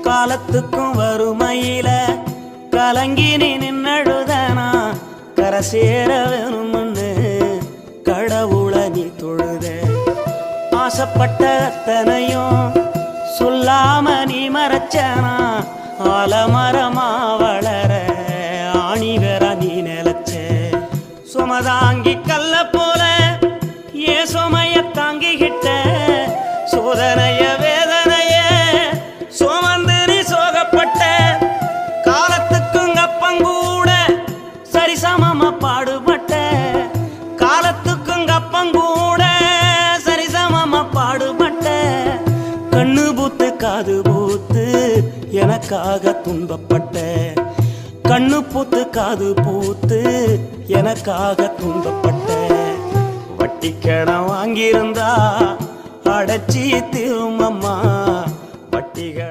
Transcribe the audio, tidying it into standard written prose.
காலத்துக்கும் வறுமையில கலங்கி நீ நின்னழுதனா கரை சேர வேணும்னு கடவுளை நீ தொழுத ஆசைப்பட்ட அத்தனையும் சொல்லாம நீ மறைச்சனா ஆலமரமா வளர ஆணி வேற நீ நிலச்ச சுமதாங்கி கல்ல போல ஏ சுமைய தாங்கிக்கிட்ட சோதனைய வேதனைய சுமந்து நீ சோகப்பட்ட காலத்துக்கும் அப்பங்கூட சரிசமமா பாடுபட்ட காலத்துக்கும் அப்பங்கூட சரிசமமா பாடுபட்ட கண்ணு பூத்து காது பூத்து எனக்காக துன்பப்பட்ட கண்ணு பூத்து காது பூத்து எனக்காக துன்பப்பட்ட வட்டி கடன் வாங்கியிருந்தா அடைச்சி திரும்பம்மா